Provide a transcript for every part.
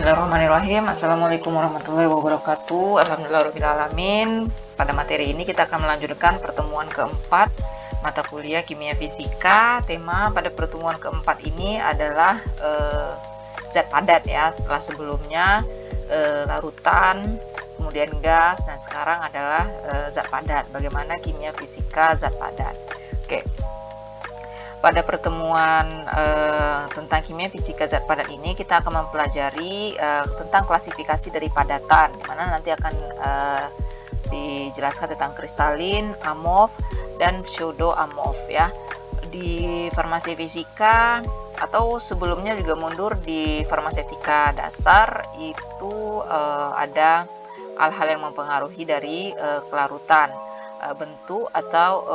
Bismillahirrahmanirrahim. Assalamualaikum warahmatullahi wabarakatuh. Alhamdulillahirrahmanirrahim. Pada materi ini kita akan melanjutkan pertemuan keempat mata kuliah kimia fisika. Tema pada pertemuan keempat ini adalah zat padat ya. Setelah sebelumnya larutan, kemudian gas, dan sekarang adalah zat padat. Bagaimana kimia fisika zat padat. Oke. Pada pertemuan tentang kimia fisika zat padat ini kita akan mempelajari tentang klasifikasi dari padatan, di mana nanti akan dijelaskan tentang kristalin, amorf, dan pseudo-amorf ya. Di farmasi fisika atau sebelumnya juga mundur di farmasetika dasar itu ada hal-hal yang mempengaruhi dari kelarutan, bentuk atau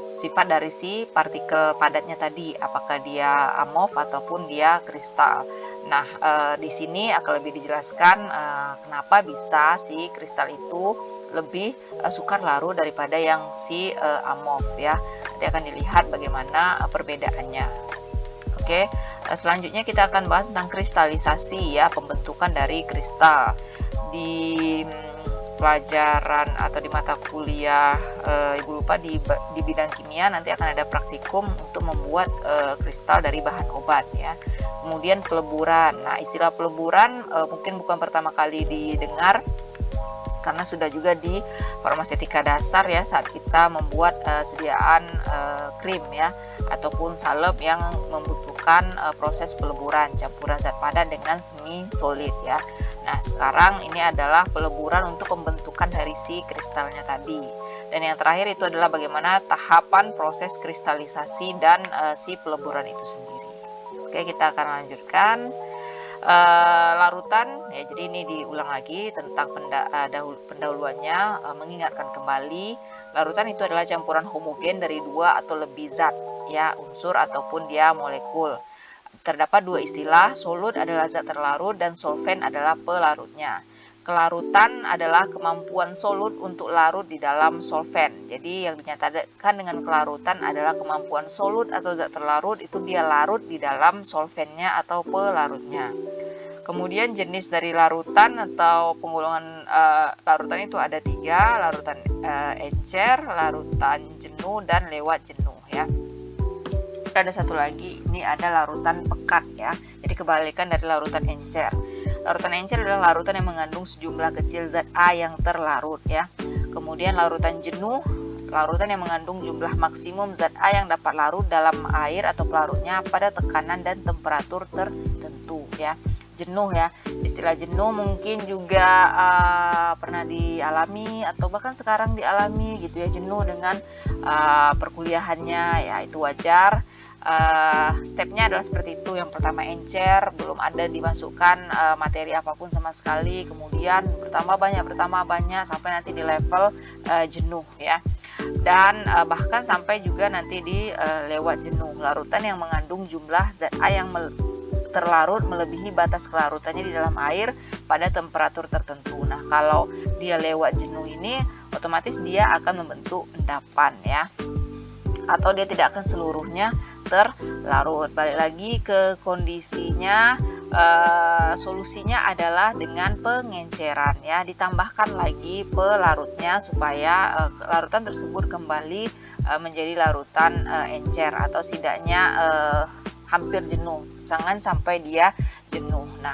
sifat dari si partikel padatnya tadi, apakah dia amorf ataupun dia kristal. Nah, di sini akan lebih dijelaskan kenapa bisa si kristal itu lebih sukar larut daripada yang si amorf ya. Nanti akan dilihat bagaimana perbedaannya. Oke, selanjutnya kita akan bahas tentang kristalisasi ya, pembentukan dari kristal. Di pelajaran atau di mata kuliah ibu lupa di bidang kimia nanti akan ada praktikum untuk membuat kristal dari bahan obat ya. Kemudian peleburan. Nah, istilah peleburan mungkin bukan pertama kali didengar karena sudah juga di farmasetika dasar ya, saat kita membuat sediaan krim ya ataupun salep yang membutuhkan proses peleburan campuran zat padat dengan semi solid ya. Nah, sekarang ini adalah peleburan untuk pembentukan dari si kristalnya tadi. Dan yang terakhir itu adalah bagaimana tahapan proses kristalisasi dan si peleburan itu sendiri. Oke, kita akan lanjutkan larutan ya. Jadi ini diulang lagi tentang pendahuluannya, mengingatkan kembali larutan itu adalah campuran homogen dari dua atau lebih zat ya, unsur ataupun dia molekul. Terdapat dua istilah, solut adalah zat terlarut dan solvent adalah pelarutnya. Kelarutan adalah kemampuan solut untuk larut di dalam solvent. Jadi yang dinyatakan dengan kelarutan adalah kemampuan solut atau zat terlarut itu dia larut di dalam solventnya atau pelarutnya. Kemudian jenis dari larutan atau penggolongan larutan itu ada tiga, larutan encer, larutan jenuh, dan lewat jenuh ya. Ada satu lagi, ini ada larutan pekat ya. Jadi kebalikan dari larutan encer. Larutan encer adalah larutan yang mengandung sejumlah kecil zat A yang terlarut ya. Kemudian larutan jenuh, larutan yang mengandung jumlah maksimum zat A yang dapat larut dalam air atau pelarutnya pada tekanan dan temperatur tertentu ya. Jenuh ya, istilah jenuh mungkin juga pernah dialami atau bahkan sekarang dialami gitu ya, jenuh dengan perkuliahannya ya, itu wajar. Stepnya adalah seperti itu. Yang pertama encer, belum ada dimasukkan materi apapun sama sekali, kemudian bertambah banyak sampai nanti di level jenuh ya, dan bahkan sampai juga nanti di lewat jenuh, larutan yang mengandung jumlah zat A yang terlarut melebihi batas kelarutannya di dalam air pada temperatur tertentu. Nah, kalau dia lewat jenuh ini otomatis dia akan membentuk endapan ya, atau dia tidak akan seluruhnya terlarut. Balik lagi ke kondisinya, solusinya adalah dengan pengenceran ya, ditambahkan lagi pelarutnya supaya larutan tersebut kembali menjadi larutan encer atau setidaknya hampir jenuh, jangan sampai dia jenuh. Nah,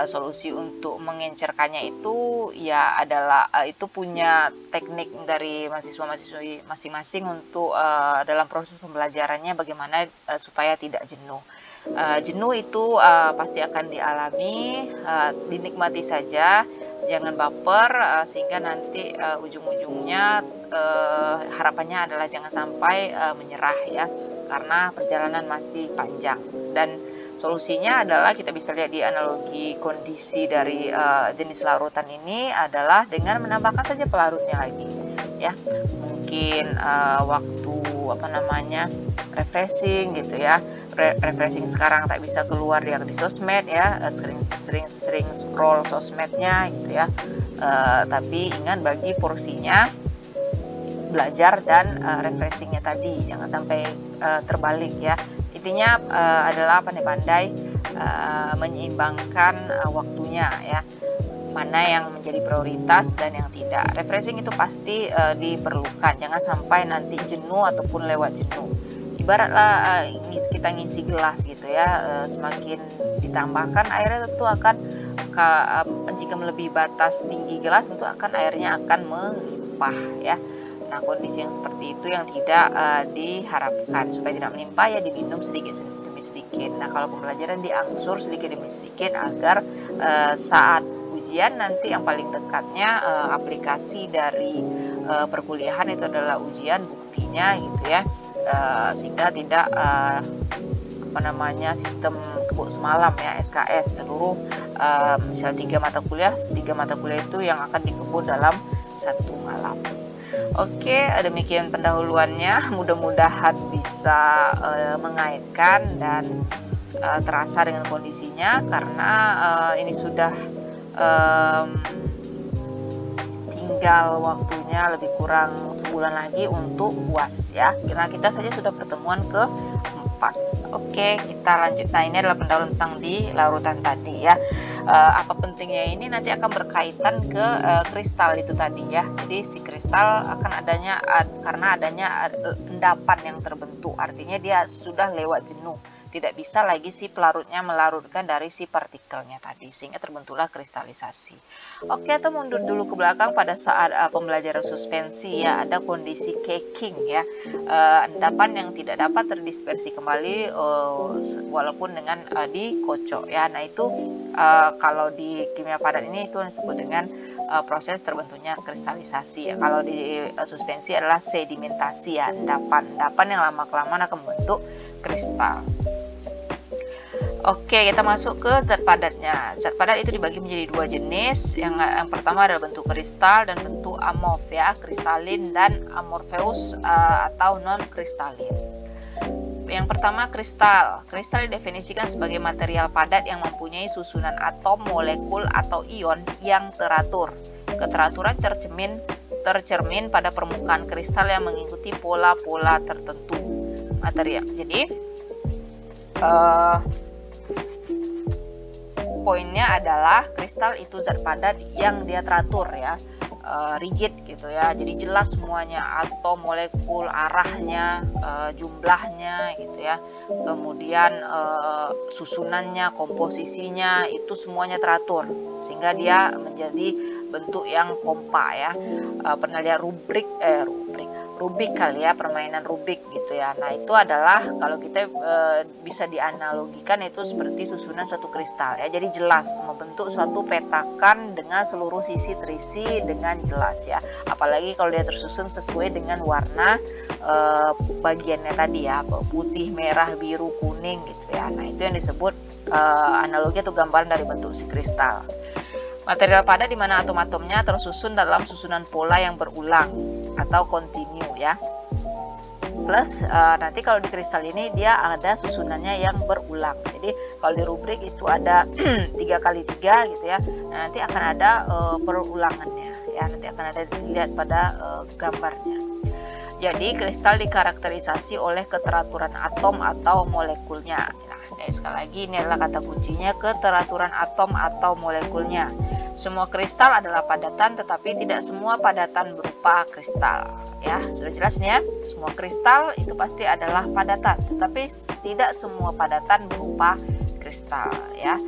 solusi untuk mengencerkannya itu ya adalah itu punya teknik dari mahasiswa-mahasiswi masing-masing untuk dalam proses pembelajarannya bagaimana supaya tidak jenuh. Jenuh itu pasti akan dialami, dinikmati saja, jangan baper sehingga nanti ujung-ujungnya harapannya adalah jangan sampai menyerah ya, karena perjalanan masih panjang. Dan solusinya adalah kita bisa lihat di analogi kondisi dari jenis larutan ini adalah dengan menambahkan saja pelarutnya lagi ya. Mungkin waktu refreshing gitu ya. Refreshing sekarang tak bisa keluar yang di sosmed ya, sering scroll sosmednya gitu ya. Tapi ingat bagi porsinya belajar dan refreshingnya tadi, jangan sampai terbalik ya. Intinya adalah pandai-pandai menyeimbangkan waktunya ya, mana yang menjadi prioritas dan yang tidak. Refreshing itu pasti diperlukan, jangan sampai nanti jenuh ataupun lewat jenuh. Ibaratlah kita ngisi gelas gitu ya, semakin ditambahkan airnya tentu akan jika melebihi batas tinggi gelas tentu airnya akan melimpah ya. Nah, kondisi yang seperti itu yang tidak diharapkan. Supaya tidak melimpah ya diminum sedikit demi sedikit. Nah, kalau pembelajaran diangsur sedikit demi sedikit agar saat ujian nanti yang paling dekatnya aplikasi dari perkuliahan itu adalah ujian buktinya gitu ya, sehingga tidak sistem kebut semalam ya, SKS seluruh misalnya 3 mata kuliah itu yang akan dikebut dalam satu malam. Oke, demikian pendahuluannya. Mudah-mudahan bisa mengaitkan dan terasa dengan kondisinya, karena ini sudah tinggal waktunya lebih kurang sebulan lagi untuk UAS ya. Karena kita saja sudah pertemuan ke-4. Oke, kita lanjut. Nah, ini adalah pendahuluan tentang di larutan tadi ya. Apa pentingnya ini nanti akan berkaitan ke kristal itu tadi ya. Jadi si kristal akan karena adanya endapan yang terbentuk, artinya dia sudah lewat jenuh, tidak bisa lagi si pelarutnya melarutkan dari si partikelnya tadi, sehingga terbentuklah kristalisasi. Oke, atau mundur dulu ke belakang pada saat pembelajaran suspensi ya, ada kondisi caking ya, endapan yang tidak dapat terdispersi kembali walaupun dengan dikocok ya. Nah, itu kalau di kimia padat ini itu disebut dengan proses terbentuknya kristalisasi ya. Kalau di suspensi adalah sedimentasi ya, endapan yang lama-kelamaan akan membentuk kristal. Oke, kita masuk ke zat padatnya. Zat padat itu dibagi menjadi 2 jenis. Yang pertama adalah bentuk kristal dan bentuk amorf ya, kristalin dan amorpheus atau non kristalin. Yang pertama, kristal. Kristal didefinisikan sebagai material padat yang mempunyai susunan atom, molekul atau ion yang teratur. Keteraturan tercermin pada permukaan kristal yang mengikuti pola-pola tertentu. Material. Jadi poinnya adalah kristal itu zat padat yang dia teratur ya, rigid gitu ya, jadi jelas semuanya, atom, molekul, arahnya, jumlahnya gitu ya, kemudian susunannya, komposisinya itu semuanya teratur sehingga dia menjadi bentuk yang kompak ya. Pernah lihat Rubik kali ya, permainan Rubik gitu ya. Nah, itu adalah kalau kita bisa dianalogikan itu seperti susunan satu kristal ya. Jadi jelas membentuk suatu petakan dengan seluruh sisi terisi dengan jelas ya. Apalagi kalau dia tersusun sesuai dengan warna bagiannya tadi ya, putih, merah, biru, kuning gitu ya. Nah, itu yang disebut analogi atau gambaran dari bentuk si kristal. Material padat di mana atom-atomnya tersusun dalam susunan pola yang berulang atau kontinu ya. Plus nanti kalau di kristal ini dia ada susunannya yang berulang. Jadi kalau di rubrik itu ada 3x3 gitu ya. Nah, nanti akan ada perulangannya ya. Nanti akan ada dilihat pada gambarnya. Jadi kristal dikarakterisasi oleh keteraturan atom atau molekulnya. Nah, sekali lagi ini adalah kata kuncinya, keteraturan atom atau molekulnya. Semua kristal adalah padatan, tetapi tidak semua padatan berupa kristal. Ya, sudah jelas nih ya. Semua kristal itu pasti adalah padatan, tetapi tidak semua padatan berupa kristal. Ya,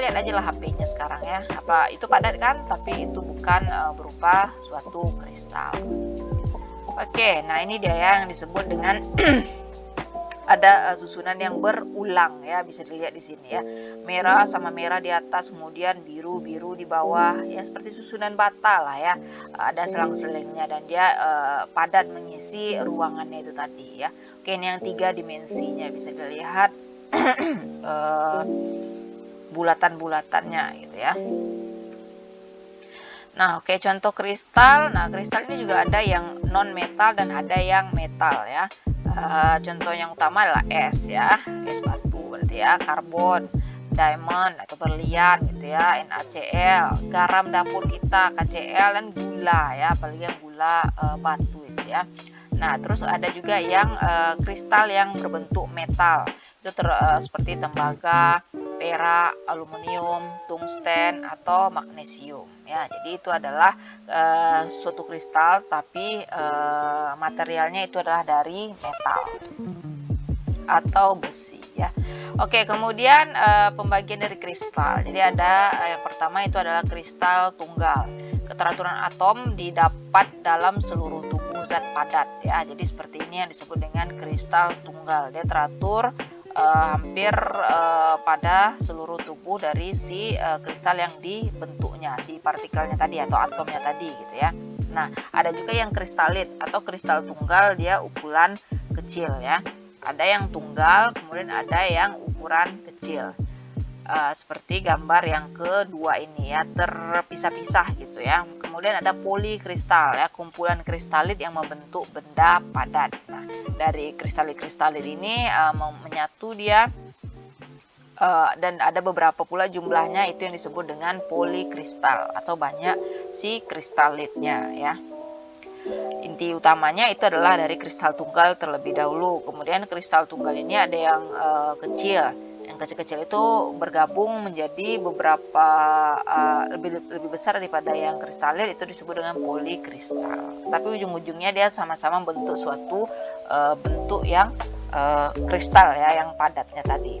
lihat aja lah HP-nya sekarang ya. Apa itu padat kan? Tapi itu bukan berupa suatu kristal. Oke, nah ini dia ya yang disebut dengan ada susunan yang berulang ya, bisa dilihat di sini ya, merah sama merah di atas, kemudian biru di bawah ya, seperti susunan bata lah ya, ada selang-selingnya dan dia padat mengisi ruangannya itu tadi ya. Oke, ini yang 3 dimensinya bisa dilihat bulatan-bulatannya gitu ya. Nah, oke, contoh kristal. Nah, kristal ini juga ada yang non metal dan ada yang metal ya. Contoh yang utama adalah es ya, es batu berarti ya, karbon, diamond atau berlian gitu ya, NaCl, garam dapur kita KCl, dan gula ya, apalagi yang gula batu itu ya. Nah, terus ada juga yang kristal yang berbentuk metal itu seperti tembaga, perak, aluminium, tungsten atau magnesium ya. Jadi itu adalah suatu kristal tapi materialnya itu adalah dari metal atau besi ya. Oke, kemudian pembagian dari kristal. Jadi ada yang pertama itu adalah kristal tunggal. Keteraturan atom didapat dalam seluruh tubuh zat padat ya. Jadi seperti ini yang disebut dengan kristal tunggal. Dia teratur hampir pada seluruh tubuh dari si kristal yang dibentuknya, si partikelnya tadi atau atomnya tadi gitu ya. Nah, ada juga yang kristalit atau kristal tunggal, dia ukuran kecil ya. Ada yang tunggal, kemudian ada yang ukuran kecil. Seperti gambar yang kedua ini ya, terpisah-pisah gitu ya. Kemudian ada polikristal ya, kumpulan kristalit yang membentuk benda padat. Nah, dari kristalit-kristalit ini menyatu dia dan ada beberapa pula jumlahnya, itu yang disebut dengan polikristal atau banyak si kristalitnya ya. Inti utamanya itu adalah dari kristal tunggal terlebih dahulu. Kemudian kristal tunggal ini ada yang kecil. Yang kecil-kecil itu bergabung menjadi beberapa lebih besar daripada yang kristalit, itu disebut dengan polikristal. Tapi ujung-ujungnya dia sama-sama bentuk suatu bentuk yang kristal ya, yang padatnya tadi.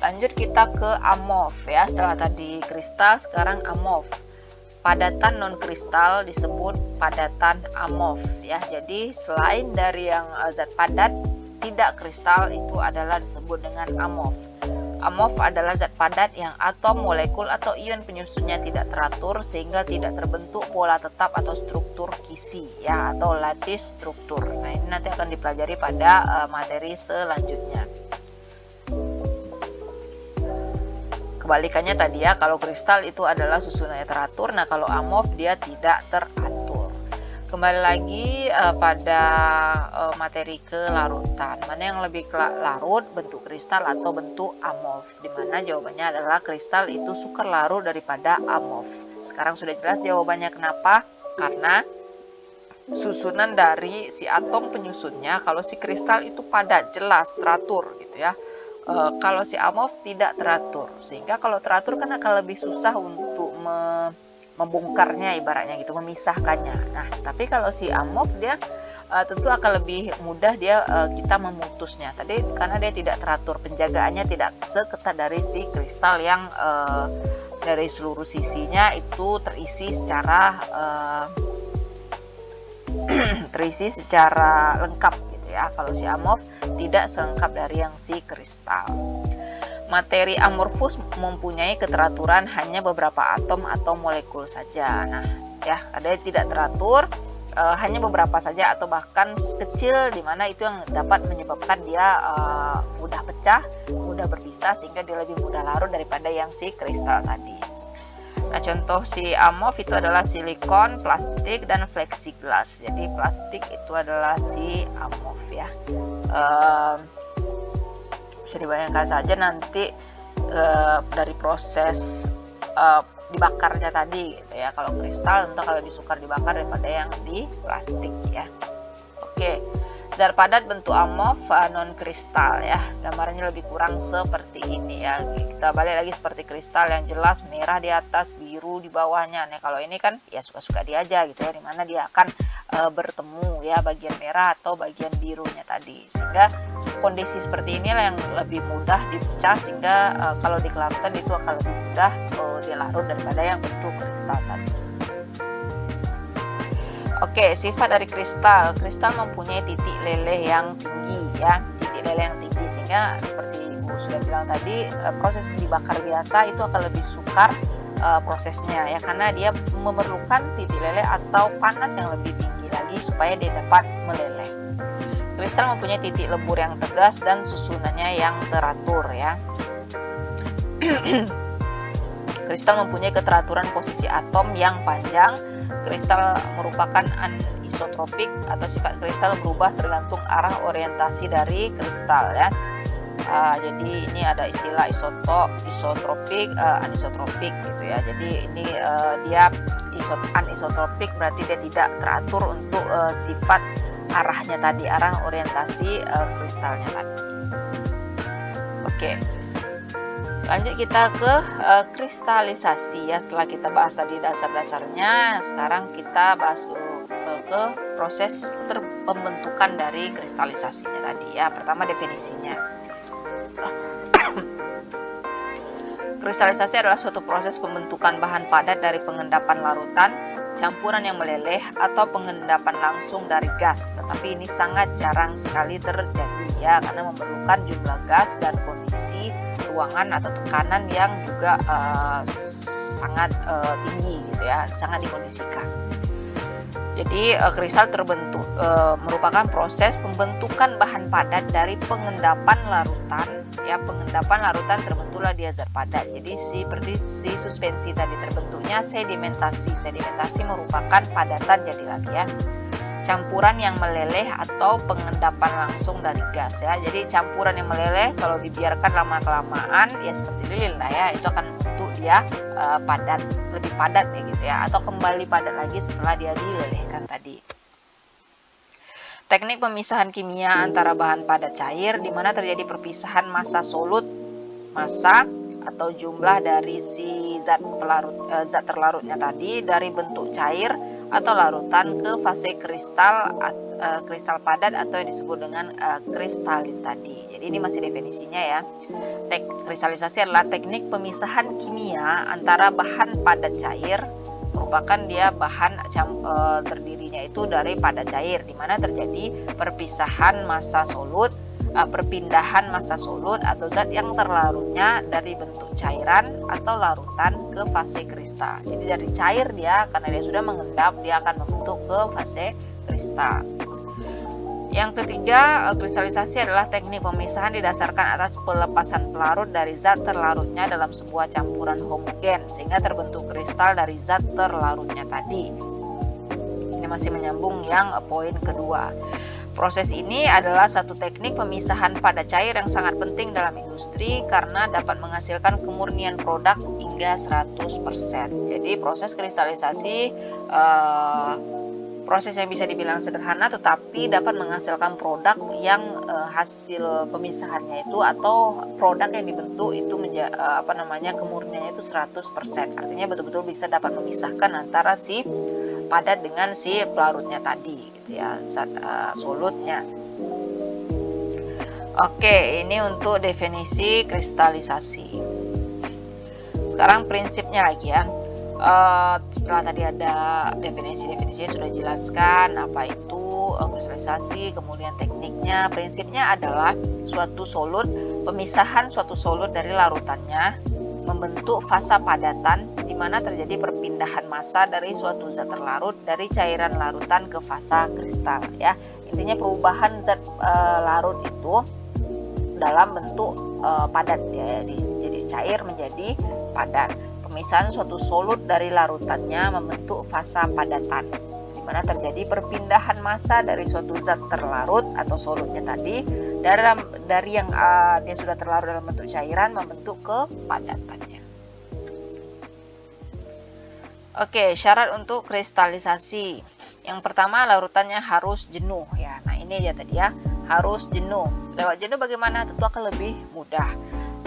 Lanjut kita ke amorf ya. Setelah tadi kristal, sekarang amorf. Padatan non-kristal disebut padatan amorf ya. Jadi selain dari yang zat padat, tidak kristal itu adalah disebut dengan amorf. Amorf adalah zat padat yang atom, molekul atau ion penyusunnya tidak teratur sehingga tidak terbentuk pola tetap atau struktur kisi ya, atau lattice struktur. Nah, ini nanti akan dipelajari pada materi selanjutnya. Kebalikannya tadi ya, kalau kristal itu adalah susunannya teratur, nah kalau amorf dia tidak teratur. Kembali lagi pada materi kelarutan, mana yang lebih larut, bentuk kristal atau bentuk amorf, dimana jawabannya adalah kristal itu sukar larut daripada amorf. Sekarang sudah jelas jawabannya kenapa, karena susunan dari si atom penyusunnya, kalau si kristal itu padat, jelas, teratur gitu ya. Kalau si amorf tidak teratur, sehingga kalau teratur kan akan lebih susah untuk membongkarnya, ibaratnya gitu, memisahkannya. Nah, tapi kalau si amorf dia tentu akan lebih mudah dia kita memutusnya tadi, karena dia tidak teratur, penjagaannya tidak seketat dari si kristal yang dari seluruh sisinya itu terisi secara lengkap. Ya, kalau si amorf tidak selengkap dari yang si kristal. Materi amorfus mempunyai keteraturan hanya beberapa atom atau molekul saja. Nah, ya, ada yang tidak teratur hanya beberapa saja atau bahkan kecil, dimana itu yang dapat menyebabkan dia mudah pecah, mudah berpisah, sehingga dia lebih mudah larut daripada yang si kristal tadi. Nah, contoh si amorf itu adalah silikon, plastik, dan plexiglas. Jadi plastik itu adalah si amorf ya. Bisa dibayangkan saja nanti dari proses dibakarnya tadi gitu ya. Kalau kristal tentu kalau lebih sukar dibakar daripada yang di plastik ya. Oke. Zat padat bentuk amorf non kristal ya, gambarnya lebih kurang seperti ini ya. Kita balik lagi seperti kristal yang jelas merah di atas, biru di bawahnya. Nah, kalau ini kan ya suka-suka dia aja gitu ya, dimana dia akan bertemu ya, bagian merah atau bagian birunya tadi, sehingga kondisi seperti inilah yang lebih mudah dipecah, sehingga kalau di kelarutan itu akan lebih mudah dilarut daripada yang bentuk kristal tadi. Oke, sifat dari kristal. Kristal mempunyai titik leleh yang tinggi ya, titik leleh yang tinggi, sehingga seperti Ibu sudah bilang tadi, proses dibakar biasa itu akan lebih sukar prosesnya ya, karena dia memerlukan titik leleh atau panas yang lebih tinggi lagi supaya dia dapat meleleh. Kristal mempunyai titik lebur yang tegas dan susunannya yang teratur ya. Kristal mempunyai keteraturan posisi atom yang panjang. Kristal merupakan anisotropik atau sifat kristal berubah tergantung arah orientasi dari kristal ya. Jadi ini ada istilah isotropik, anisotropik gitu ya. Jadi ini dia anisotropik, berarti dia tidak teratur untuk sifat arahnya tadi, arah orientasi kristalnya tadi. Oke. Lanjut kita ke kristalisasi ya. Setelah kita bahas tadi dasar-dasarnya, sekarang kita bahas ke proses pembentukan dari kristalisasinya tadi ya. Pertama definisinya. Kristalisasi adalah suatu proses pembentukan bahan padat dari pengendapan larutan, campuran yang meleleh, atau pengendapan langsung dari gas. Tetapi ini sangat jarang sekali terjadi ya, karena memerlukan jumlah gas dan kondisi ruangan atau tekanan yang juga sangat tinggi gitu ya, sangat dikondisikan. Jadi kristal terbentuk merupakan proses pembentukan bahan padat dari pengendapan larutan ya. Pengendapan larutan terbentuklah dia zat padat. Jadi seperti si suspensi tadi terbentuknya sedimentasi. Sedimentasi merupakan padatan jadi lagi ya. Campuran yang meleleh atau pengendapan langsung dari gas ya. Jadi campuran yang meleleh kalau dibiarkan lama-kelamaan ya seperti lilin lah ya, itu akan bentuk dia padat, lebih padat ya gitu ya, atau kembali padat lagi setelah dia dilelehkan tadi. Teknik pemisahan kimia antara bahan padat cair di mana terjadi perpisahan massa solut, massa atau jumlah dari si zat terlarutnya tadi dari bentuk cair atau larutan ke fase kristal padat atau yang disebut dengan kristalin tadi. Jadi ini masih definisinya ya. Kristalisasi adalah teknik pemisahan kimia antara bahan padat cair, merupakan dia bahan terdirinya itu dari padat cair, di mana terjadi perpisahan massa solut, perpindahan massa solut atau zat yang terlarutnya dari bentuk cairan atau larutan ke fase kristal. Jadi dari cair dia, karena dia sudah mengendap, dia akan membentuk ke fase kristal. Yang ketiga, kristalisasi adalah teknik pemisahan didasarkan atas pelepasan pelarut dari zat terlarutnya dalam sebuah campuran homogen sehingga terbentuk kristal dari zat terlarutnya tadi. Ini masih menyambung yang poin kedua. Proses ini adalah satu teknik pemisahan padat cair yang sangat penting dalam industri karena dapat menghasilkan kemurnian produk hingga 100%. Jadi proses kristalisasi proses yang bisa dibilang sederhana tetapi dapat menghasilkan produk yang hasil pemisahannya itu atau produk yang dibentuk itu kemurniannya itu 100%. Artinya betul-betul bisa dapat memisahkan antara si padat dengan si pelarutnya tadi gitu ya, solutnya. Oke, ini untuk definisi kristalisasi. Sekarang prinsipnya lagi ya. Setelah tadi ada definisinya sudah jelaskan apa itu kristalisasi, kemudian tekniknya. Prinsipnya adalah suatu solut, pemisahan suatu solut dari larutannya membentuk fasa padatan di mana terjadi perpindahan massa dari suatu zat terlarut dari cairan larutan ke fasa kristal ya. Intinya perubahan zat larut itu dalam bentuk padat ya, jadi cair menjadi padat. Pemisahan suatu solut dari larutannya membentuk fasa padatan di mana terjadi perpindahan massa dari suatu zat terlarut atau solutnya tadi dari yang dia sudah terlarut dalam bentuk cairan membentuk kepadatannya. Oke, syarat untuk kristalisasi. Yang pertama, larutannya harus jenuh ya. Nah, ini dia tadi ya, harus jenuh. Lewat jenuh bagaimana? Tentu akan lebih mudah.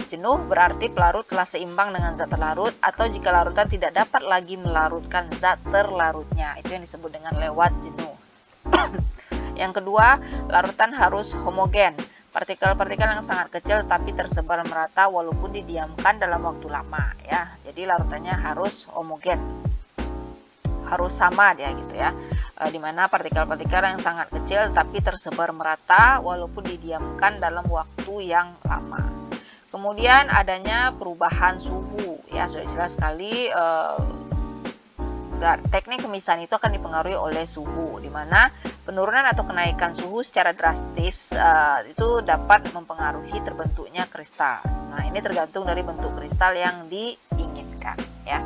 Jenuh berarti pelarut telah seimbang dengan zat terlarut atau jika larutan tidak dapat lagi melarutkan zat terlarutnya. Itu yang disebut dengan lewat jenuh. Yang kedua, larutan harus homogen. Partikel-partikel yang sangat kecil tapi tersebar merata walaupun didiamkan dalam waktu lama ya. Jadi larutannya harus homogen. Harus sama dia gitu ya. Dimana partikel-partikel yang sangat kecil tapi tersebar merata walaupun didiamkan dalam waktu yang lama. Kemudian adanya perubahan suhu ya, sudah jelas sekali teknik pemisahan itu akan dipengaruhi oleh suhu, di mana penurunan atau kenaikan suhu secara drastis itu dapat mempengaruhi terbentuknya kristal. Nah, ini tergantung dari bentuk kristal yang diinginkan ya.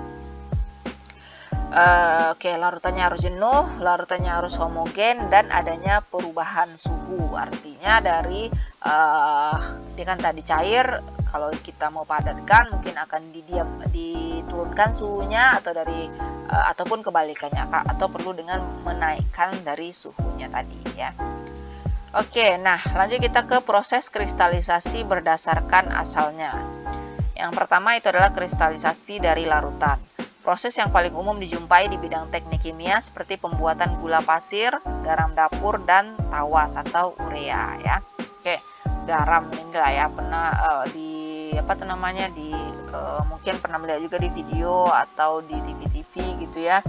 Oke, larutannya harus jenuh, larutannya harus homogen, dan adanya perubahan suhu. Artinya dari dia kan tadi cair, kalau kita mau padatkan mungkin akan diturunkan suhunya atau ataupun kebalikannya, atau perlu dengan menaikkan dari suhunya tadi ya. Oke, nah lanjut kita ke proses kristalisasi berdasarkan asalnya. Yang pertama itu adalah kristalisasi dari larutan. Proses yang paling umum dijumpai di bidang teknik kimia seperti pembuatan gula pasir, garam dapur, dan tawas atau urea ya. Oke, garam inilah ya pernah mungkin pernah melihat juga di video atau di TV-TV gitu ya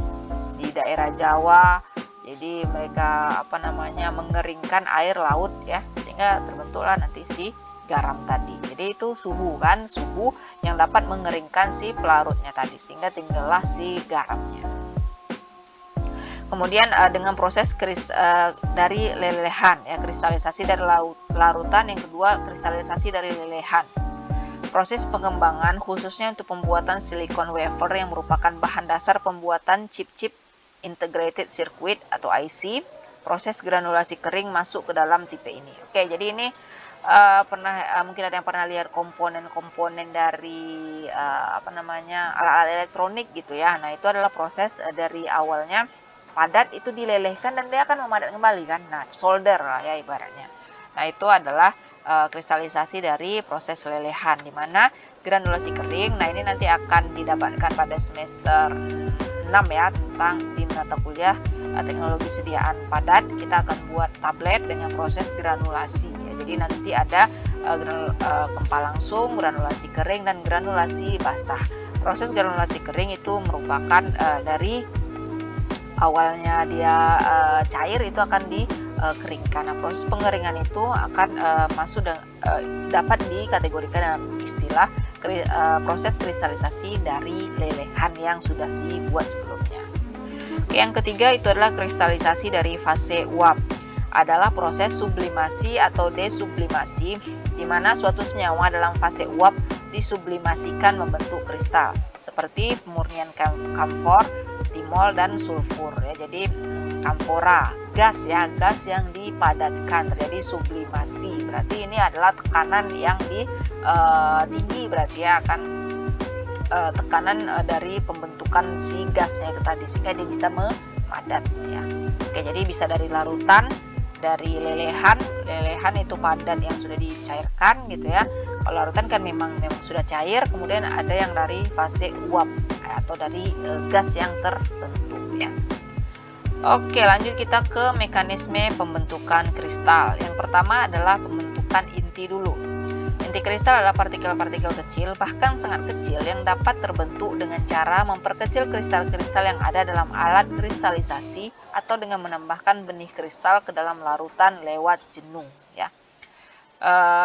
di daerah Jawa. Jadi mereka mengeringkan air laut ya sehingga terbentuklah nanti si garam tadi. Jadi itu suhu yang dapat mengeringkan si pelarutnya tadi sehingga tinggallah si garamnya. Kemudian dengan proses dari lelehan ya, kristalisasi dari larutan. Yang kedua, kristalisasi dari lelehan. Proses pengembangan khususnya untuk pembuatan silikon wafer yang merupakan bahan dasar pembuatan chip-chip integrated circuit atau IC. Proses granulasi kering masuk ke dalam tipe ini. Oke, jadi ini mungkin ada yang pernah lihat komponen-komponen dari alat-alat elektronik gitu ya. Nah, itu adalah proses dari awalnya padat itu dilelehkan dan dia akan memadat kembali kan. Nah, solder lah ya ibaratnya. Nah, itu adalah kristalisasi dari proses lelehan di mana granulasi kering. Nah, ini nanti akan didapatkan pada semester 6 ya tentang di mata kuliah teknologi sediaan padat. Kita akan buat tablet dengan proses granulasi ya. Jadi nanti ada kempa langsung, granulasi kering, dan granulasi basah. Proses granulasi kering itu merupakan dari awalnya dia cair itu akan dikeringkan. Nah, proses pengeringan itu akan dapat dikategorikan dalam istilah proses kristalisasi dari lelehan yang sudah dibuat sebelumnya. Yang ketiga itu adalah kristalisasi dari fase uap. Adalah proses sublimasi atau desublimasi di mana suatu senyawa dalam fase uap disublimasikan membentuk kristal seperti pemurnian kamfor, timol, dan sulfur ya. Jadi kamfora, gas yang dipadatkan terjadi sublimasi. Berarti ini adalah tekanan yang tinggi, berarti ya akan tekanan dari pembentukan si gasnya itu tadi sehingga dia bisa memadat ya. Oke, jadi bisa dari larutan, dari lelehan itu padat yang sudah dicairkan gitu ya. Kalau larutan kan memang sudah cair. Kemudian ada yang dari fase uap atau dari gas yang terbentuk ya. Oke, lanjut kita ke mekanisme pembentukan kristal. Yang pertama adalah pembentukan inti dulu. Inti kristal adalah partikel-partikel kecil, bahkan sangat kecil, yang dapat terbentuk dengan cara memperkecil kristal-kristal yang ada dalam alat kristalisasi atau dengan menambahkan benih kristal ke dalam larutan lewat jenuh ya.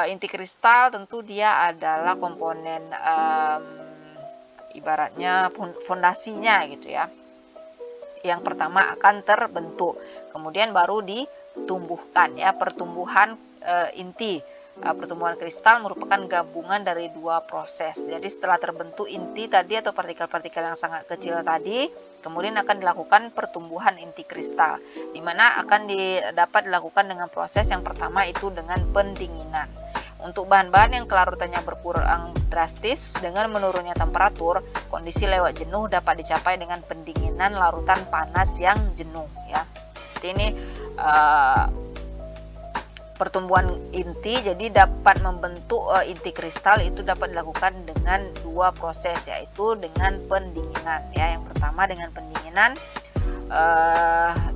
Inti kristal tentu dia adalah komponen ibaratnya fondasinya gitu ya. Yang pertama akan terbentuk, kemudian baru ditumbuhkan ya. Pertumbuhan inti, pertumbuhan kristal merupakan gabungan dari dua proses. Jadi setelah terbentuk inti tadi atau partikel-partikel yang sangat kecil tadi, kemudian akan dilakukan pertumbuhan inti kristal, di mana akan dapat dilakukan dengan proses yang pertama itu dengan pendinginan. Untuk bahan-bahan yang kelarutannya berkurang drastis dengan menurunnya temperatur, kondisi lewat jenuh dapat dicapai dengan pendinginan larutan panas yang jenuh ya. Jadi ini pertumbuhan inti, jadi dapat membentuk inti kristal itu dapat dilakukan dengan dua proses, yaitu dengan pendinginan ya. Yang pertama dengan pendinginan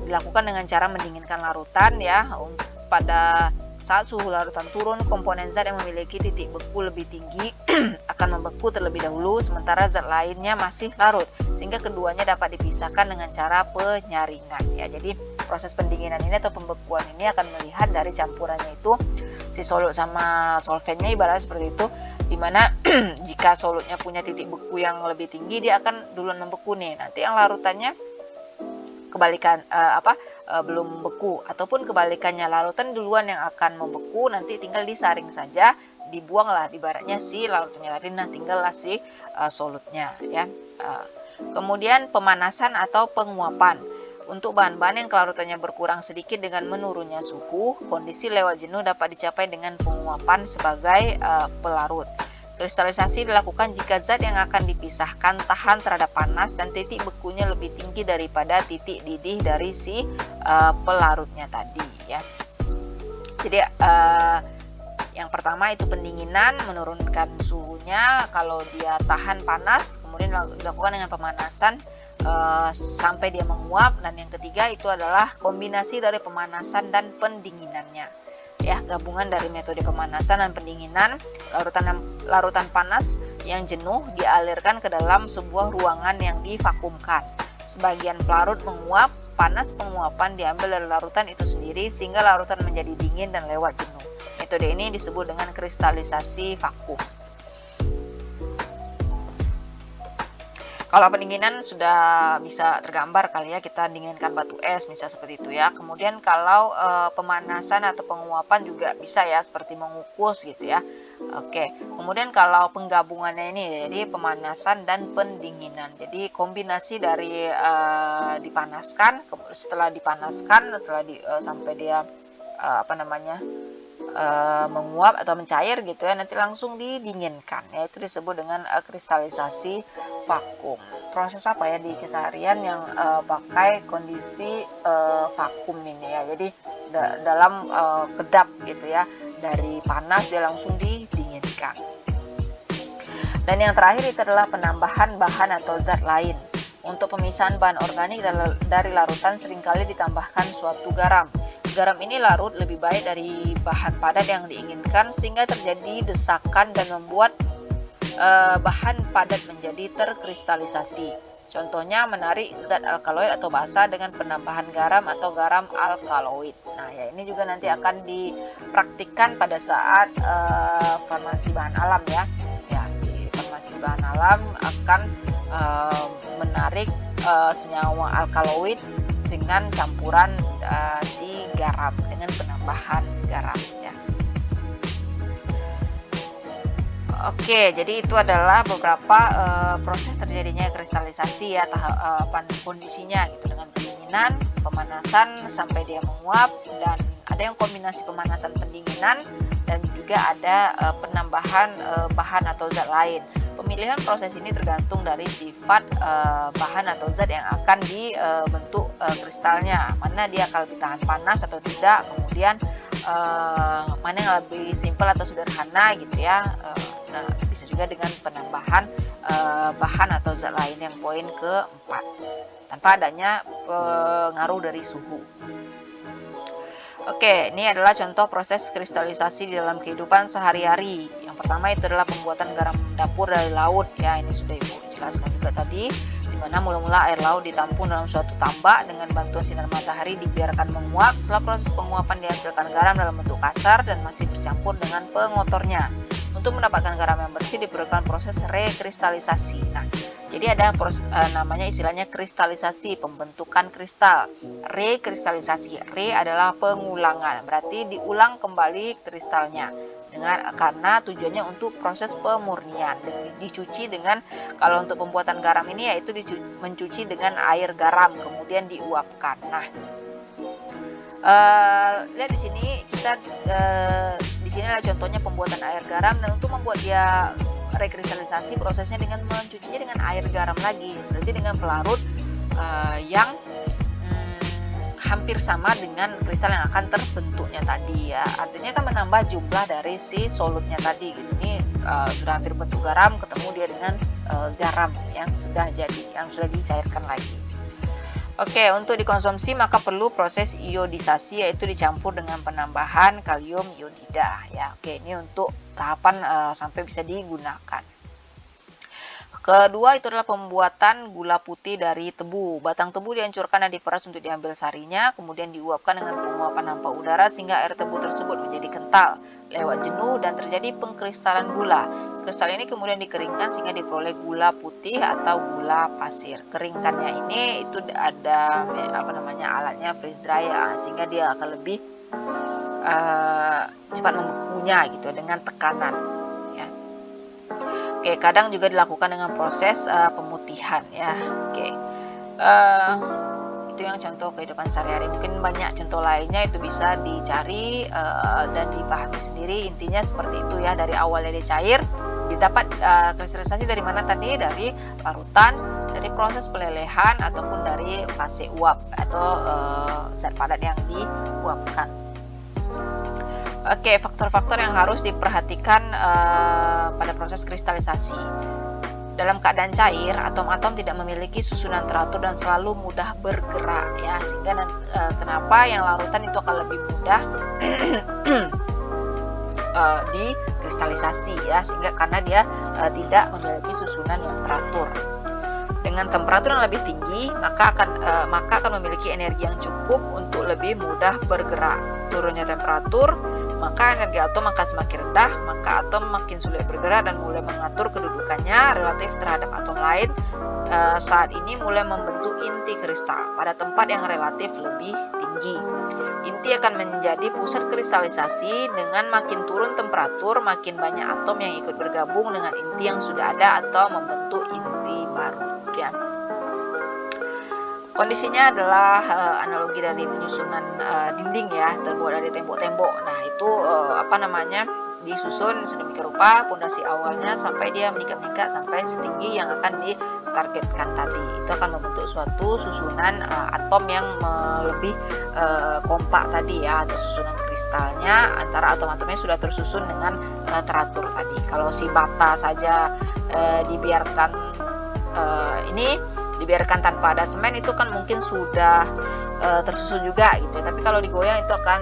dilakukan dengan cara mendinginkan larutan ya. Pada saat suhu larutan turun, komponen zat yang memiliki titik beku lebih tinggi akan membeku terlebih dahulu, sementara zat lainnya masih larut, sehingga keduanya dapat dipisahkan dengan cara penyaringan ya. Jadi proses pendinginan ini atau pembekuan ini akan melihat dari campurannya itu si solut sama solvennya, ibaratnya seperti itu, dimana jika solutnya punya titik beku yang lebih tinggi, dia akan duluan membeku nih. Nanti yang larutannya kebalikan belum beku, ataupun kebalikannya, larutan duluan yang akan membeku, nanti tinggal disaring saja, dibuanglah ibaratnya si larutannya tadi, nah tinggallah si solutnya ya. Kemudian pemanasan atau penguapan. Untuk bahan-bahan yang kelarutannya berkurang sedikit dengan menurunnya suhu, kondisi lewat jenuh dapat dicapai dengan penguapan sebagai pelarut. Kristalisasi dilakukan jika zat yang akan dipisahkan tahan terhadap panas dan titik bekunya lebih tinggi daripada titik didih dari si pelarutnya tadi ya. Jadi yang pertama itu pendinginan, menurunkan suhunya. Kalau dia tahan panas, kemudian dilakukan dengan pemanasan sampai dia menguap. Dan yang ketiga itu adalah kombinasi dari pemanasan dan pendinginannya. Ya, gabungan dari metode pemanasan dan pendinginan. Larutan panas yang jenuh dialirkan ke dalam sebuah ruangan yang divakumkan. Sebagian pelarut menguap, panas penguapan diambil dari larutan itu sendiri sehingga larutan menjadi dingin dan lewat jenuh. Metode ini disebut dengan kristalisasi vakum. Kalau pendinginan sudah bisa tergambar kali ya, kita dinginkan batu es misal seperti itu ya. Kemudian kalau pemanasan atau penguapan juga bisa ya, seperti mengukus gitu ya. Oke, kemudian kalau penggabungannya ini jadi pemanasan dan pendinginan. Jadi kombinasi dari dipanaskan, setelah dipanaskan, sampai dia menguap atau mencair gitu ya, nanti langsung didinginkan ya, itu disebut dengan kristalisasi vakum. Proses apa ya di keseharian yang pakai kondisi vakum ini ya, jadi dalam kedap gitu ya, dari panas dia langsung didinginkan. Dan yang terakhir itu adalah penambahan bahan atau zat lain. Untuk pemisahan bahan organik dari larutan seringkali ditambahkan suatu garam. Garam ini larut lebih baik dari bahan padat yang diinginkan sehingga terjadi desakan dan membuat bahan padat menjadi terkristalisasi. Contohnya menarik zat alkaloid atau basa dengan penambahan garam atau garam alkaloid. Nah ya, ini juga nanti akan dipraktikkan pada saat farmasi bahan alam ya. Ya, di farmasi bahan alam akan menarik senyawa alkaloid dengan campuran si garam, dengan penambahan garam ya. Oke, jadi itu adalah beberapa proses terjadinya kristalisasi ya, tahapan kondisinya gitu, dengan pendinginan, pemanasan sampai dia menguap, dan ada yang kombinasi pemanasan pendinginan, dan juga ada penambahan bahan atau zat lain. Pemilihan proses ini tergantung dari sifat bahan atau zat yang akan dibentuk kristalnya, mana dia akan lebih tahan panas atau tidak, kemudian mana yang lebih simpel atau sederhana gitu ya. Nah, bisa juga dengan penambahan bahan atau zat lain yang poin keempat, tanpa adanya pengaruh dari suhu. Oke, ini adalah contoh proses kristalisasi di dalam kehidupan sehari-hari. Yang pertama itu adalah pembuatan garam dapur dari laut ya, ini sudah Ibu jelaskan juga tadi, di mana mula-mula air laut ditampung dalam suatu tambak dengan bantuan sinar matahari dibiarkan menguap. Setelah proses penguapan dihasilkan garam dalam bentuk kasar dan masih bercampur dengan pengotornya. Untuk mendapatkan garam yang bersih diperlukan proses rekristalisasi. Nah, jadi ada namanya istilahnya kristalisasi, pembentukan kristal. Rekristalisasi, adalah pengulangan, berarti diulang kembali kristalnya karena tujuannya untuk proses pemurnian. Dicuci dengan, kalau untuk pembuatan garam ini yaitu mencuci dengan air garam kemudian diuapkan. Nah, lihat di sini kita di sini adalah contohnya pembuatan air garam, dan untuk membuat dia rekristalisasi prosesnya dengan mencucinya dengan air garam lagi, berarti dengan pelarut yang hampir sama dengan kristal yang akan terbentuknya tadi ya, artinya kan menambah jumlah dari si solutnya tadi gitu. Ini sudah hampir bentuk garam, ketemu dia dengan garam yang sudah jadi, yang sudah dicairkan lagi. Oke, untuk dikonsumsi maka perlu proses iodisasi, yaitu dicampur dengan penambahan kalium iodida ya. Oke, ini untuk tahapan sampai bisa digunakan. Kedua itu adalah pembuatan gula putih dari tebu. Batang tebu dihancurkan dan diperas untuk diambil sarinya, kemudian diuapkan dengan penguapan hampa udara sehingga air tebu tersebut menjadi kental lewat jenuh dan terjadi pengkristalan gula. Kristal ini kemudian dikeringkan sehingga diperoleh gula putih atau gula pasir. Keringkannya ini itu ada alatnya freeze dry ya, sehingga dia akan lebih cepat membekunya gitu dengan tekanan ya. Oke, kadang juga dilakukan dengan proses pemutihan ya. Oke, itu yang contoh kehidupan sehari-hari. Mungkin banyak contoh lainnya, itu bisa dicari dan dipahami sendiri. Intinya seperti itu ya, dari awalnya dia cair, didapat kristalisasi dari mana tadi? Dari larutan, dari proses pelelehan, ataupun dari fase uap atau zat padat yang diuapkan. Oke, faktor-faktor yang harus diperhatikan pada proses kristalisasi. Dalam keadaan cair, atom-atom tidak memiliki susunan teratur dan selalu mudah bergerak ya, sehingga kenapa yang larutan itu akan lebih mudah dikristalisasi ya, sehingga karena dia tidak memiliki susunan yang teratur. Dengan temperatur yang lebih tinggi, maka akan memiliki energi yang cukup untuk lebih mudah bergerak. Turunnya temperatur, maka energi atom akan semakin rendah, maka atom makin sulit bergerak dan mulai mengatur kedudukannya relatif terhadap atom lain. Saat ini mulai membentuk inti kristal pada tempat yang relatif lebih tinggi. Inti akan menjadi pusat kristalisasi. Dengan makin turun temperatur, makin banyak atom yang ikut bergabung dengan inti yang sudah ada atau membentuk inti baru. Ya. Kondisinya adalah analogi dari penyusunan dinding ya, terbuat dari tembok-tembok. Nah, itu disusun sedemikian rupa pondasi awalnya sampai dia meningkat sampai setinggi yang akan ditargetkan tadi. Itu akan membentuk suatu susunan atom yang lebih kompak tadi ya, atau susunan kristalnya antara atom-atomnya sudah tersusun dengan teratur tadi. Kalau si bata saja dibiarkan tanpa ada semen, itu kan mungkin sudah tersusun juga gitu. Tapi kalau digoyang itu akan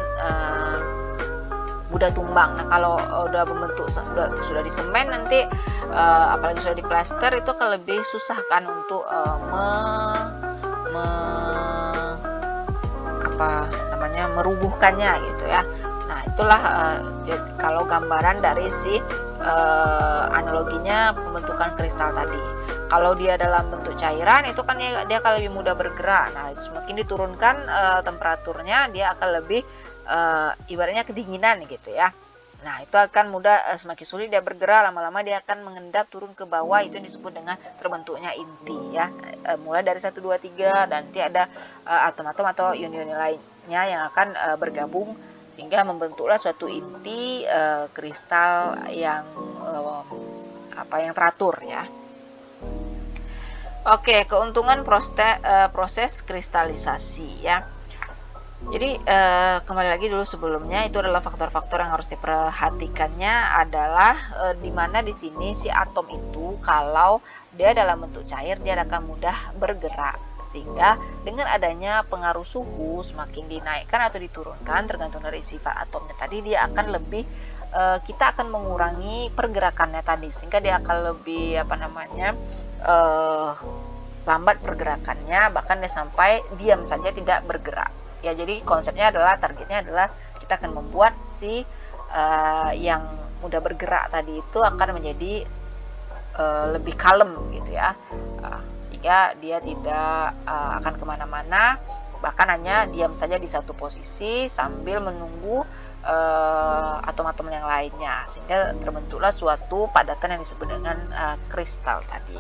mudah tumbang. Nah, kalau udah membentuk sudah di semen nanti apalagi sudah di plaster, itu akan lebih susah kan untuk merubuhkannya gitu ya. Nah, itulah kalau gambaran dari si analoginya pembentukan kristal tadi. Kalau dia dalam bentuk cairan, itu kan dia akan lebih mudah bergerak. Nah, semakin diturunkan temperaturnya, dia akan lebih ibaratnya kedinginan gitu ya. Nah, itu akan semakin sulit dia bergerak, lama-lama dia akan mengendap turun ke bawah. Itu disebut dengan terbentuknya inti ya. Mulai dari 1, 2, 3 dan nanti ada atom-atom atau ion-ion lainnya yang akan bergabung sehingga membentuklah suatu inti kristal yang teratur ya. Oke, keuntungan proses kristalisasi ya. Jadi kembali lagi dulu sebelumnya, itu adalah faktor-faktor yang harus diperhatikannya adalah di mana di sini si atom itu kalau dia dalam bentuk cair dia akan mudah bergerak, sehingga dengan adanya pengaruh suhu semakin dinaikkan atau diturunkan tergantung dari sifat atomnya tadi, dia akan lebih kita akan mengurangi pergerakannya tadi, sehingga dia akan lebih lambat pergerakannya, bahkan dia sampai diam saja tidak bergerak. Ya, jadi konsepnya adalah targetnya adalah kita akan membuat si yang mudah bergerak tadi itu akan menjadi lebih kalem gitu ya, sehingga dia tidak akan kemana-mana, bahkan hanya diam saja di satu posisi sambil menunggu atom-atom yang lainnya, sehingga terbentuklah suatu padatan yang disebut dengan kristal tadi.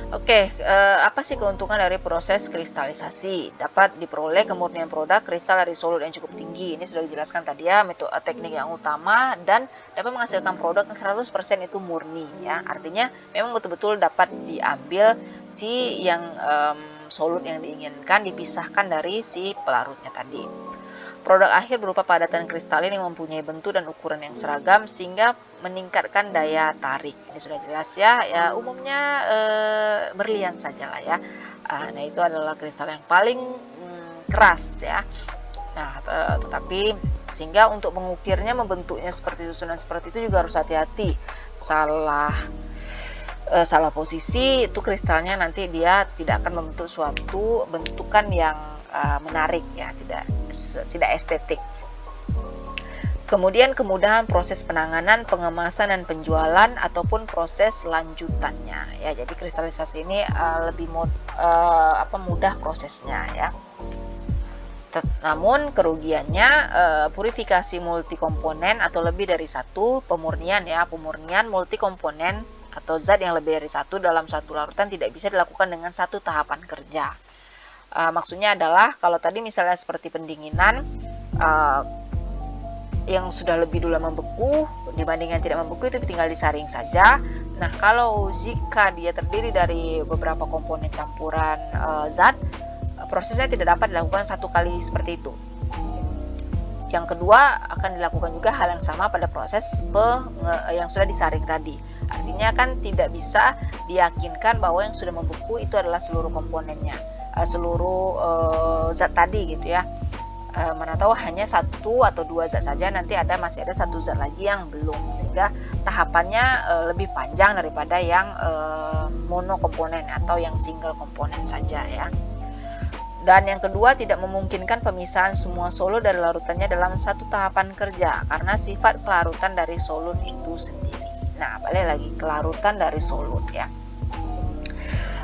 Oke, apa sih keuntungan dari proses kristalisasi? Dapat diperoleh kemurnian produk kristal dari solut yang cukup tinggi. Ini sudah dijelaskan tadi ya, metode teknik yang utama, dan dapat menghasilkan produk yang 100% itu murni ya. Artinya memang betul-betul dapat diambil si yang solut yang diinginkan, dipisahkan dari si pelarutnya tadi. Produk akhir berupa padatan kristalin yang mempunyai bentuk dan ukuran yang seragam sehingga meningkatkan daya tarik. Ini sudah jelas ya. Ya, umumnya berlian saja lah ya. Nah, itu adalah kristal yang paling keras ya. Nah, tetapi sehingga untuk mengukirnya, membentuknya seperti susunan seperti itu juga harus hati-hati. Salah posisi itu kristalnya nanti dia tidak akan membentuk suatu bentukan yang menarik ya, tidak estetik. Kemudian kemudahan proses penanganan, pengemasan dan penjualan ataupun proses lanjutannya ya. Jadi kristalisasi ini lebih mudah prosesnya ya. Namun kerugiannya purifikasi multikomponen atau lebih dari satu, pemurnian multikomponen atau zat yang lebih dari satu dalam satu larutan tidak bisa dilakukan dengan satu tahapan kerja. Maksudnya adalah kalau tadi misalnya seperti pendinginan yang sudah lebih dulu membeku dibandingkan tidak membeku, itu tinggal disaring saja. Nah, kalau jika dia terdiri dari beberapa komponen campuran zat, prosesnya tidak dapat dilakukan satu kali seperti itu. Yang kedua, akan dilakukan juga hal yang sama pada proses yang sudah disaring tadi. Artinya kan tidak bisa diyakinkan bahwa yang sudah membeku itu adalah seluruh komponennya, seluruh zat tadi gitu ya. Mana tahu hanya satu atau dua zat saja, nanti masih ada satu zat lagi yang belum, sehingga tahapannya lebih panjang daripada yang monokomponen atau yang single komponen saja ya. Dan yang kedua, tidak memungkinkan pemisahan semua solut dari larutannya dalam satu tahapan kerja karena sifat kelarutan dari solut itu sendiri. Nah, balik lagi kelarutan dari solut ya.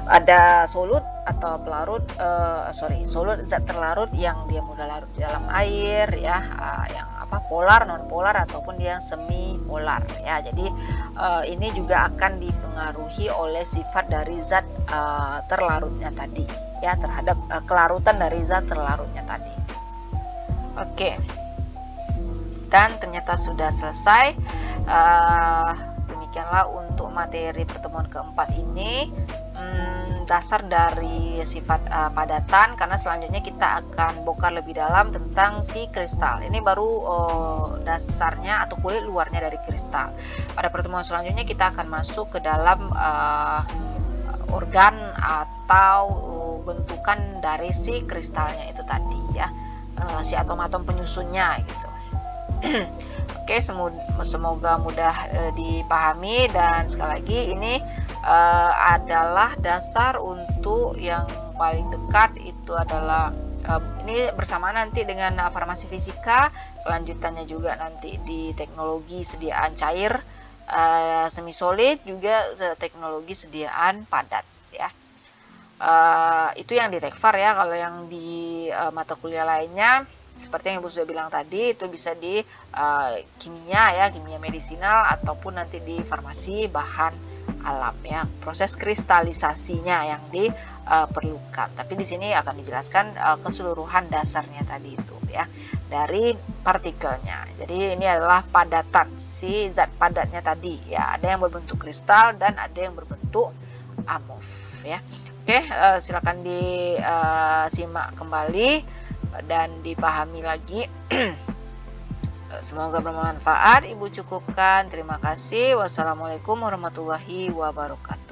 Ada solut atau pelarut, solut zat terlarut yang dia mudah larut di dalam air ya, yang polar, non polar ataupun dia semi polar ya. Jadi ini juga akan dipengaruhi oleh sifat dari zat terlarutnya tadi ya, terhadap kelarutan dari zat terlarutnya tadi. Oke. Dan ternyata sudah selesai. Demikianlah untuk materi pertemuan keempat ini, dasar dari sifat padatan, karena selanjutnya kita akan bongkar lebih dalam tentang si kristal. Ini baru dasarnya atau kulit luarnya dari kristal. Pada pertemuan selanjutnya kita akan masuk ke dalam organ atau bentukan dari si kristalnya itu tadi ya, si atom-atom penyusunnya gitu. Oke, semoga mudah dipahami, dan sekali lagi ini adalah dasar untuk yang paling dekat itu adalah ini bersamaan nanti dengan farmasi fisika, kelanjutannya juga nanti di teknologi sediaan cair, semi solid, juga teknologi sediaan padat ya. Itu yang di Tekfar ya. Kalau yang di mata kuliah lainnya seperti yang Ibu sudah bilang tadi, itu bisa di kimia ya, kimia medisinal, ataupun nanti di farmasi bahan alam ya, proses kristalisasinya yang diperlukan. Tapi di sini akan dijelaskan keseluruhan dasarnya tadi itu ya, dari partikelnya. Jadi ini adalah padatan, si zat padatnya tadi ya, ada yang berbentuk kristal dan ada yang berbentuk amorf ya. Oke, silakan disimak kembali dan dipahami lagi. Semoga bermanfaat. Ibu cukupkan. Terima kasih. Wassalamualaikum warahmatullahi wabarakatuh.